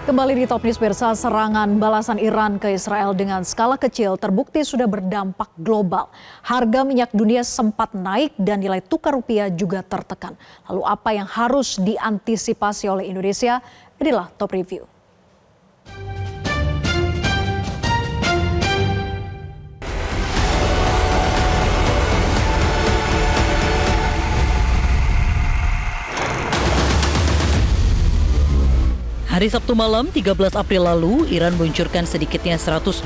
Kembali di Top News Pemirsa, serangan balasan Iran ke Israel dengan skala kecil terbukti sudah berdampak global. Harga minyak dunia sempat naik dan nilai tukar rupiah juga tertekan. Lalu apa yang harus diantisipasi oleh Indonesia? Inilah Top Review. Hari Sabtu malam, 13 April lalu, Iran meluncurkan sedikitnya 185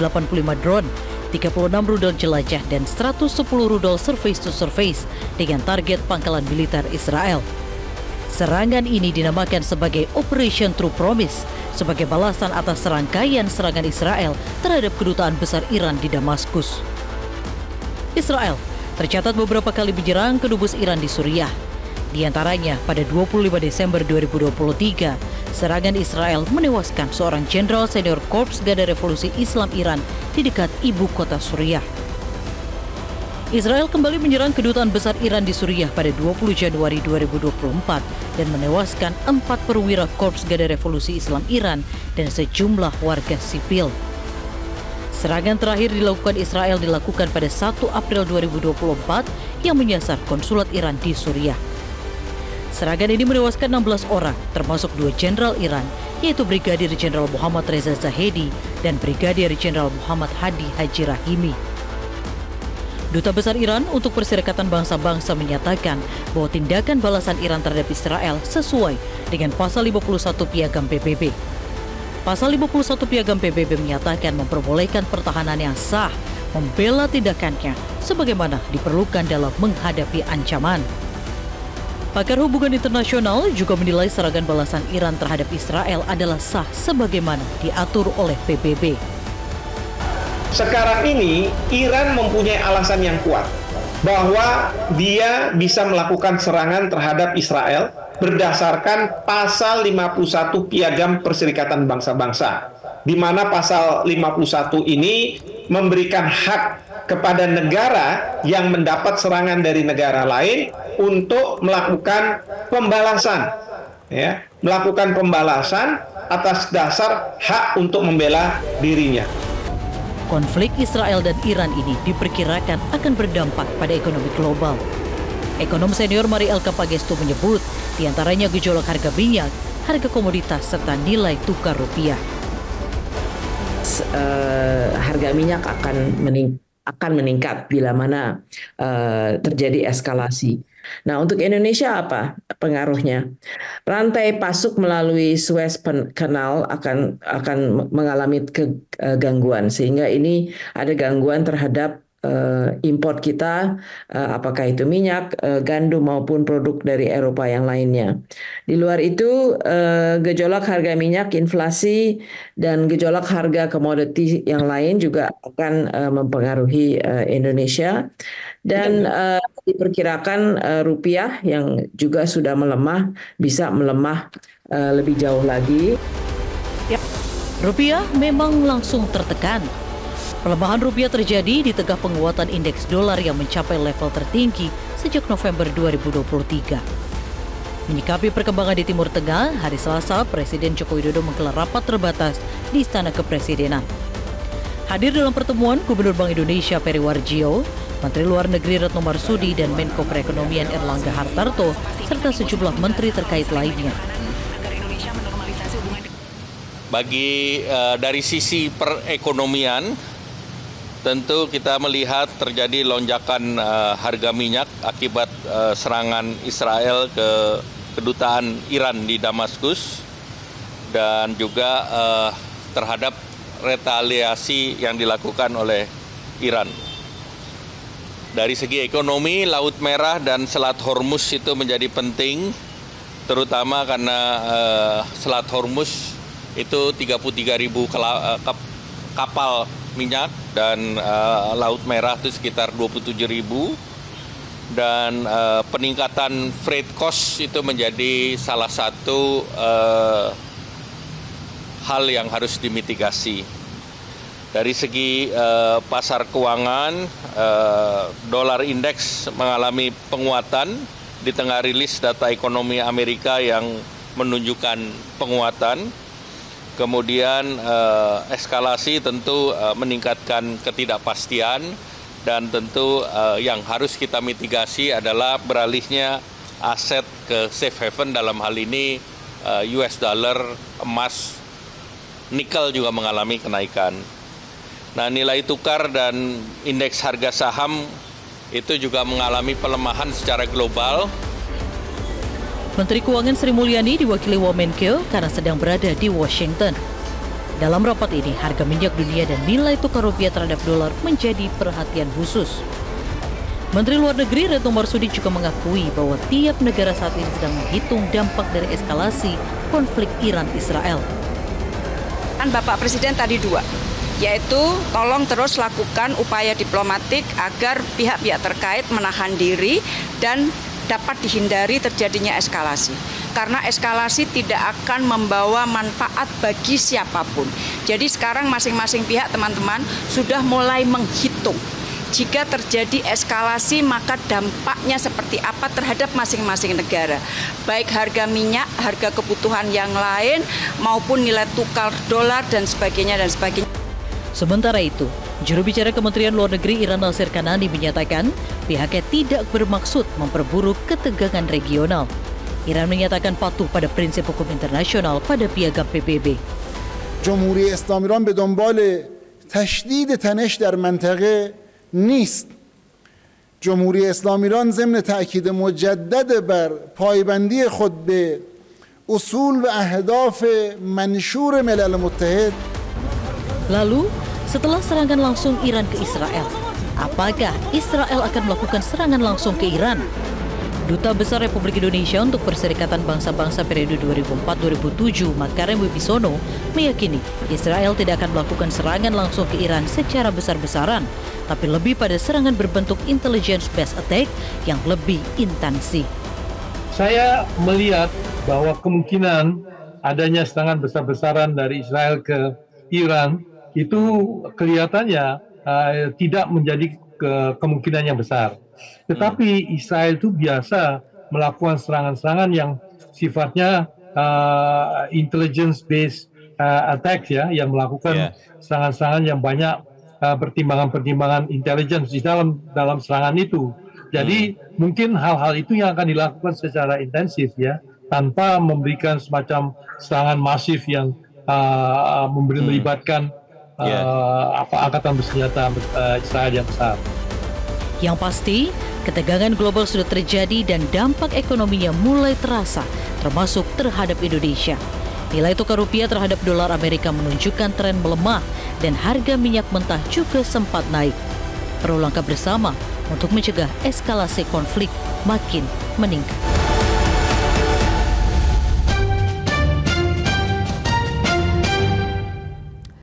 drone, 36 rudal jelajah, dan 110 rudal surface-to-surface dengan target pangkalan militer Israel. Serangan ini dinamakan sebagai Operation True Promise, sebagai balasan atas serangkaian serangan Israel terhadap kedutaan besar Iran di Damaskus. Israel tercatat beberapa kali menyerang ke dubes Iran di Suriah. Di antaranya pada 25 Desember 2023, serangan Israel menewaskan seorang jenderal senior Korps Garda Revolusi Islam Iran di dekat ibu kota Suriah. Israel kembali menyerang kedutaan besar Iran di Suriah pada 20 Januari 2024 dan menewaskan 4 perwira Korps Garda Revolusi Islam Iran dan sejumlah warga sipil. Serangan terakhir dilakukan Israel dilakukan pada 1 April 2024 yang menyasar konsulat Iran di Suriah. Serangan ini menewaskan 16 orang, termasuk 2 jenderal Iran, yaitu Brigadir Jenderal Muhammad Reza Zahedi dan Brigadir Jenderal Muhammad Hadi Haji Rahimi. Duta Besar Iran untuk Perserikatan Bangsa-Bangsa menyatakan bahwa tindakan balasan Iran terhadap Israel sesuai dengan Pasal 51 Piagam PBB. Pasal 51 Piagam PBB menyatakan memperbolehkan pertahanan yang sah membela tindakannya sebagaimana diperlukan dalam menghadapi ancaman. Pakar hubungan internasional juga menilai serangan balasan Iran terhadap Israel adalah sah sebagaimana diatur oleh PBB. Sekarang ini Iran mempunyai alasan yang kuat bahwa dia bisa melakukan serangan terhadap Israel berdasarkan pasal 51 Piagam Perserikatan Bangsa-Bangsa, di mana pasal 51 ini memberikan hak kepada negara yang mendapat serangan dari negara lain untuk melakukan pembalasan, melakukan pembalasan atas dasar hak untuk membela dirinya. Konflik Israel dan Iran ini diperkirakan akan berdampak pada ekonomi global. Ekonom senior Mari Elka Pagestu menyebut, diantaranya gejolak harga minyak, harga komoditas, serta nilai tukar rupiah. Harga minyak akan meningkat bila mana terjadi eskalasi. Nah, untuk Indonesia apa pengaruhnya? Rantai pasok melalui Suez Canal akan mengalami kegangguan, sehingga ini ada gangguan terhadap import kita, apakah itu minyak, gandum maupun produk dari Eropa yang lainnya. Di luar itu, gejolak harga minyak, inflasi, dan gejolak harga komoditi yang lain juga akan mempengaruhi Indonesia. Dan diperkirakan rupiah yang juga sudah melemah bisa melemah lebih jauh lagi. Rupiah memang langsung tertekan. Pelemahan rupiah terjadi di tengah penguatan indeks dolar yang mencapai level tertinggi sejak November 2023. Menyikapi perkembangan di Timur Tengah, hari Selasa, Presiden Joko Widodo menggelar rapat terbatas di Istana Kepresidenan. Hadir dalam pertemuan Gubernur Bank Indonesia Peri Warjio, Menteri Luar Negeri Retno Marsudi, dan Menko Perekonomian Erlangga Hartarto, serta sejumlah menteri terkait lainnya. Dari sisi perekonomian, tentu kita melihat terjadi lonjakan harga minyak akibat serangan Israel ke kedutaan Iran di Damaskus dan juga terhadap retaliasi yang dilakukan oleh Iran. Dari segi ekonomi, Laut Merah dan Selat Hormuz itu menjadi penting, terutama karena Selat Hormuz itu 33.000 kapal minyak dan Laut Merah itu sekitar 27.000, dan peningkatan freight cost itu menjadi salah satu hal yang harus dimitigasi. Dari segi pasar keuangan, dolar indeks mengalami penguatan di tengah rilis data ekonomi Amerika yang menunjukkan penguatan. Kemudian eskalasi tentu meningkatkan ketidakpastian, dan tentu yang harus kita mitigasi adalah beralihnya aset ke safe haven, dalam hal ini US dollar, emas, nikel juga mengalami kenaikan. Nah, nilai tukar dan indeks harga saham itu juga mengalami pelemahan secara global. Menteri Keuangan Sri Mulyani diwakili Wamenkeu karena sedang berada di Washington. Dalam rapat ini, harga minyak dunia dan nilai tukar rupiah terhadap dolar menjadi perhatian khusus. Menteri Luar Negeri Retno Marsudi juga mengakui bahwa tiap negara saat ini sedang menghitung dampak dari eskalasi konflik Iran-Israel. Kan Bapak Presiden tadi dua, yaitu tolong terus lakukan upaya diplomatik agar pihak-pihak terkait menahan diri dan dapat dihindari terjadinya eskalasi. Karena eskalasi tidak akan membawa manfaat bagi siapapun. Jadi sekarang masing-masing pihak, teman-teman, sudah mulai menghitung. Jika terjadi eskalasi, maka dampaknya seperti apa terhadap masing-masing negara. Baik harga minyak, harga kebutuhan yang lain, maupun nilai tukar dolar dan sebagainya dan sebagainya. Sementara itu, juru bicara Kementerian Luar Negeri Iran Nasir Kanani menyatakan pihaknya tidak bermaksud memperburuk ketegangan regional. Iran menyatakan patuh pada prinsip hukum internasional pada piagam PBB. جمهوری اسلامی ایران به دنبال تشدید تنش در منطقه نیست. جمهوری اسلامی ایران ضمن تأکید مجدد بر پایبندی خود به اصول و اهداف منشور ملل متحد. Lalu, setelah serangan langsung Iran ke Israel, apakah Israel akan melakukan serangan langsung ke Iran? Duta Besar Republik Indonesia untuk Perserikatan Bangsa-Bangsa periode 2004-2007, Makarim Wibisono, meyakini Israel tidak akan melakukan serangan langsung ke Iran secara besar-besaran, tapi lebih pada serangan berbentuk intelligence-based attack yang lebih intensif. Saya melihat bahwa kemungkinan adanya serangan besar-besaran dari Israel ke Iran itu kelihatannya tidak menjadi kemungkinan yang besar. Tetapi Israel itu biasa melakukan serangan-serangan yang sifatnya intelligence-based attack, ya, yang melakukan serangan-serangan yang banyak pertimbangan-pertimbangan intelligence di dalam serangan itu. Jadi mungkin hal-hal itu yang akan dilakukan secara intensif, ya, tanpa memberikan semacam serangan masif yang melibatkan angkatan bersenjata Israel yang besar. Yang pasti, ketegangan global sudah terjadi dan dampak ekonominya mulai terasa, termasuk terhadap Indonesia. Nilai tukar rupiah terhadap dolar Amerika menunjukkan tren melemah dan harga minyak mentah juga sempat naik. Perlu langkah bersama untuk mencegah eskalasi konflik makin meningkat.